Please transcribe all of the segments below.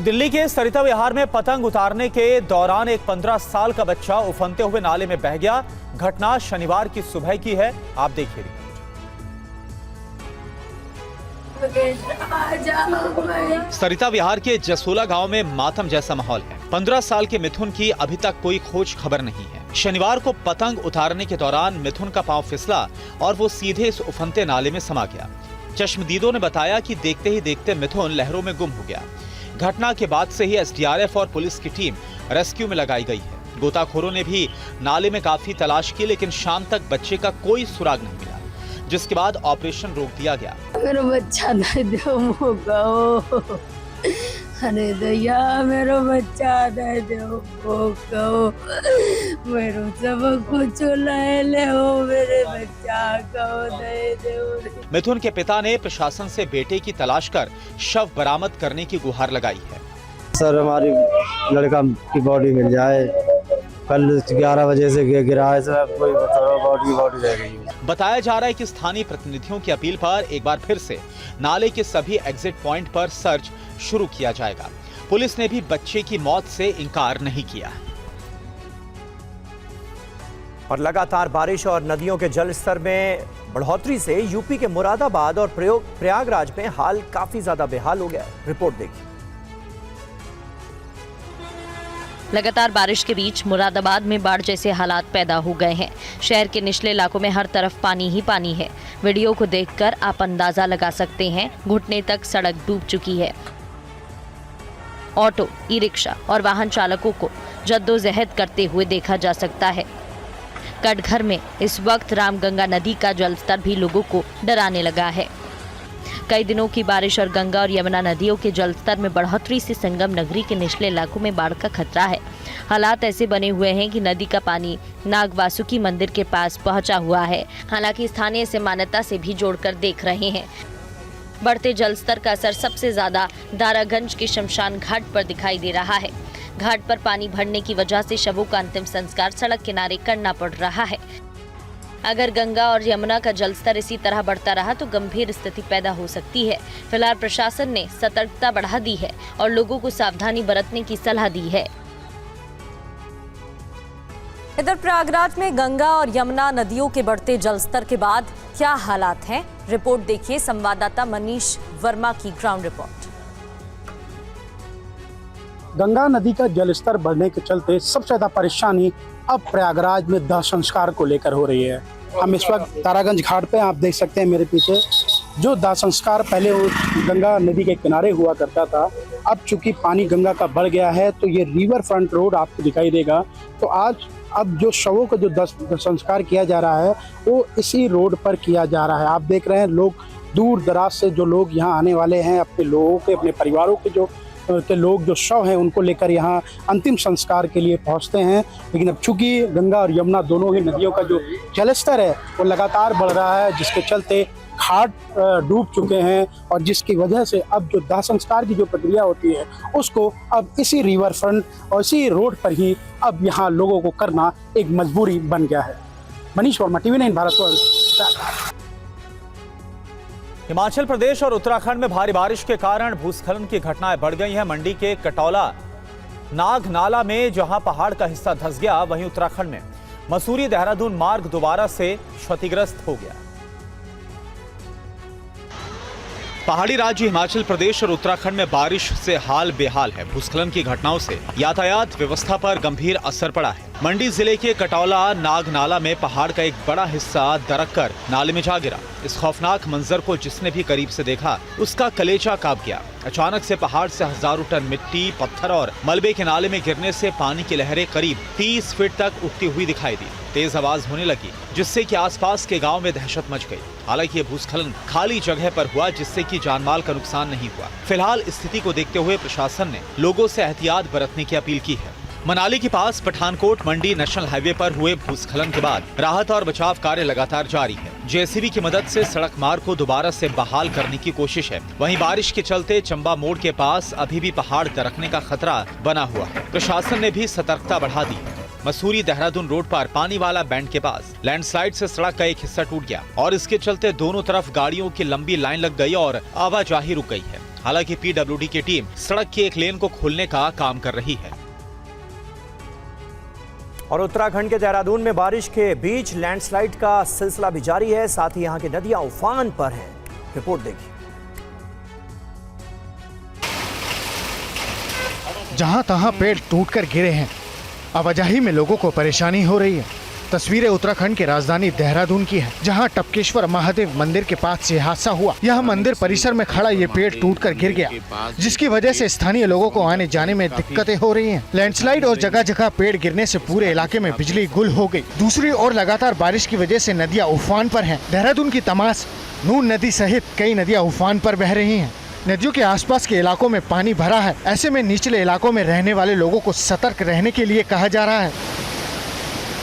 दिल्ली के सरिता विहार में पतंग उतारने के दौरान एक 15 साल का बच्चा उफनते हुए नाले में बह गया। घटना शनिवार की सुबह की है। आप देखिए। सरिता विहार के जसोला गांव में मातम जैसा माहौल है। 15 साल के मिथुन की अभी तक कोई खोज खबर नहीं है। शनिवार को पतंग उतारने के दौरान मिथुन का पांव फिसला और वो सीधे इस उफनते नाले में समा गया। चश्मदीदों ने बताया कि देखते ही देखते मिथुन लहरों में गुम हो गया। घटना के बाद से ही एसडीआरएफ और पुलिस की टीम रेस्क्यू में लगाई गई है। गोताखोरों ने भी नाले में काफी तलाश की, लेकिन शाम तक बच्चे का कोई सुराग नहीं मिला, जिसके बाद ऑपरेशन रोक दिया गया। मेरा बच्चा नहीं दो, अरे दैया मेरा बच्चा नहीं दो, मेरे सब कुछ ले हो, मेरे बच्चा को दे दो। मिथुन के पिता ने प्रशासन से बेटे की तलाश कर शव बरामद करने की गुहार लगाई है। सर हमारी लड़का की बॉडी मिल जाए, कल 11 बजे से गिरा है सर, कोई बॉडी रह गई है। बताया जा रहा है कि स्थानीय प्रतिनिधियों की अपील पर एक बार फिर से नाले के सभी एग्जिट पॉइंट पर सर्च शुरू किया जाएगा। पुलिस ने भी बच्चे की मौत से इनकार नहीं किया। और लगातार बारिश और नदियों के जल स्तर में बढ़ोतरी से यूपी के मुरादाबाद और प्रयागराज में हाल काफी ज्यादा बेहाल हो गया है। रिपोर्ट देखिए। लगातार बारिश के बीच मुरादाबाद में बाढ़ जैसे हालात पैदा हो गए हैं। शहर के निचले इलाकों में हर तरफ पानी ही पानी है। वीडियो को देखकर आप अंदाजा लगा सकते हैं, घुटने तक सड़क डूब चुकी है। ऑटो, ई रिक्शा और वाहन चालकों को जद्दोजहद करते हुए देखा जा सकता है। कटघर में इस वक्त रामगंगा नदी का जलस्तर भी लोगों को डराने लगा है। कई दिनों की बारिश और गंगा और यमुना नदियों के जलस्तर में बढ़ोतरी से संगम नगरी के निचले इलाकों में बाढ़ का खतरा है। हालात ऐसे बने हुए हैं कि नदी का पानी नागवासुकी मंदिर के पास पहुंचा हुआ है। हालांकि स्थानीय इसे मान्यता से भी जोड़कर देख रहे हैं। बढ़ते जलस्तर का असर सबसे ज्यादा दारागंज के शमशान घाट पर दिखाई दे रहा है। घाट पर पानी भरने की वजह से शवों का अंतिम संस्कार सड़क किनारे करना पड़ रहा है। अगर गंगा और यमुना का जलस्तर इसी तरह बढ़ता रहा तो गंभीर स्थिति पैदा हो सकती है। फिलहाल प्रशासन ने सतर्कता बढ़ा दी है और लोगों को सावधानी बरतने की सलाह दी है। इधर प्रयागराज में गंगा और यमुना नदियों के बढ़ते जलस्तर के बाद क्या हालात हैं, रिपोर्ट देखिए संवाददाता मनीष वर्मा की ग्राउंड रिपोर्ट। गंगा नदी का जलस्तर बढ़ने के चलते सबसे ज्यादा परेशानी अब प्रयागराज में दाह संस्कार को लेकर हो रही है। हम इस वक्त तारागंज घाट पे आप देख सकते हैं मेरे पीछे, जो दाह संस्कार पहले गंगा नदी के किनारे हुआ करता था, अब चूंकि पानी गंगा का बढ़ गया है तो ये रिवर फ्रंट रोड आपको दिखाई देगा। तो आज अब जो शवों का जो दाह संस्कार किया जा रहा है वो इसी रोड पर किया जा रहा है। आप देख रहे हैं लोग दूर दराज से जो लोग यहाँ आने वाले हैं, अपने लोगों के, अपने परिवारों के लोग जो शव हैं उनको लेकर यहाँ अंतिम संस्कार के लिए पहुँचते हैं। लेकिन अब चूंकि गंगा और यमुना दोनों ही नदियों का जो जलस्तर है वो लगातार बढ़ रहा है, जिसके चलते घाट डूब चुके हैं और जिसकी वजह से अब जो दाह संस्कार की जो प्रक्रिया होती है उसको अब इसी रिवर फ्रंट और इसी रोड पर ही अब यहाँ लोगों को करना एक मजबूरी बन गया है। मनीष वर्मा, TV9 भारतवर्ष। हिमाचल प्रदेश और उत्तराखंड में भारी बारिश के कारण भूस्खलन की घटनाएं बढ़ गई हैं। मंडी के कटौला नाग नाला में जहां पहाड़ का हिस्सा धंस गया, वहीं उत्तराखंड में मसूरी देहरादून मार्ग दोबारा से क्षतिग्रस्त हो गया। पहाड़ी राज्य हिमाचल प्रदेश और उत्तराखंड में बारिश से हाल बेहाल है। भूस्खलन की घटनाओं से यातायात व्यवस्था पर गंभीर असर पड़ा है। मंडी जिले के कटौला नाग नाला में पहाड़ का एक बड़ा हिस्सा दरककर नाले में जा गिरा। इस खौफनाक मंजर को जिसने भी करीब से देखा उसका कलेजा कांप गया। अचानक से पहाड़ से हजारों टन मिट्टी, पत्थर और मलबे के नाले में गिरने से पानी की लहरें करीब 30 फीट तक उठती हुई दिखाई दी। तेज आवाज होने लगी जिससे कि आसपास के गांव में दहशत मच गई। हालांकि ये भूस्खलन खाली जगह पर हुआ जिससे कि जानमाल का नुकसान नहीं हुआ। फिलहाल स्थिति को देखते हुए प्रशासन ने लोगों से एहतियात बरतने की अपील की है। मनाली के पास पठानकोट मंडी नेशनल हाईवे पर हुए भूस्खलन के बाद राहत और बचाव कार्य लगातार जारी है। जेसीबी की मदद से सड़क मार्ग को दोबारा से बहाल करने की कोशिश है। वहीं बारिश के चलते चंबा मोड़ के पास अभी भी पहाड़ दरकने का खतरा बना हुआ है। प्रशासन ने भी सतर्कता बढ़ा दी है। मसूरी देहरादून रोड पर पानी वाला बैंड के पास लैंडस्लाइड से सड़क का एक हिस्सा टूट गया और इसके चलते दोनों तरफ गाड़ियों की लंबी लाइन लग गई और आवाजाही रुक गई है। हालांकि पीडब्ल्यूडी की टीम सड़क की एक लेन को खोलने का काम कर रही है। और उत्तराखंड के देहरादून में बारिश के बीच लैंडस्लाइड का सिलसिला भी जारी है, साथ ही यहां की नदियां उफान पर हैं। रिपोर्ट देखिए। जहां तहां पेड़ टूटकर गिरे हैं, आवाजाही में लोगों को परेशानी हो रही है। तस्वीरें उत्तराखंड की राजधानी देहरादून की है, जहां टपकेश्वर महादेव मंदिर के पास से हादसा हुआ। यह मंदिर परिसर में खड़ा ये पेड़ टूटकर गिर गया, जिसकी वजह से स्थानीय लोगों को आने जाने में दिक्कतें हो रही हैं। लैंडस्लाइड और जगह जगह पेड़ गिरने से पूरे इलाके में बिजली गुल हो गई। दूसरी ओर लगातार बारिश की वजह से नदियां उफान पर हैं। देहरादून की तमास, नून नदी सहित कई नदियां उफान पर बह रही हैं। नदियों के आसपास के इलाकों में पानी भरा है। ऐसे में निचले इलाकों में रहने वाले लोगों को सतर्क रहने के लिए कहा जा रहा है।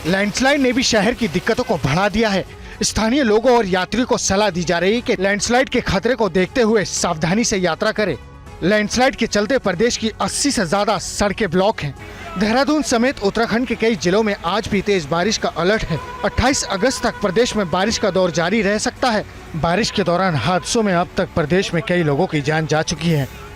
लैंडस्लाइड ने भी शहर की दिक्कतों को बढ़ा दिया है। स्थानीय लोगों और यात्रियों को सलाह दी जा रही है कि लैंडस्लाइड के खतरे को देखते हुए सावधानी से यात्रा करें। लैंडस्लाइड के चलते प्रदेश की 80 से ज्यादा सड़कें ब्लॉक हैं। देहरादून समेत उत्तराखंड के कई जिलों में आज भी तेज बारिश का अलर्ट है। 28 अगस्त तक प्रदेश में बारिश का दौर जारी रह सकता है। बारिश के दौरान हादसों में अब तक प्रदेश में कई लोगों की जान जा चुकी है।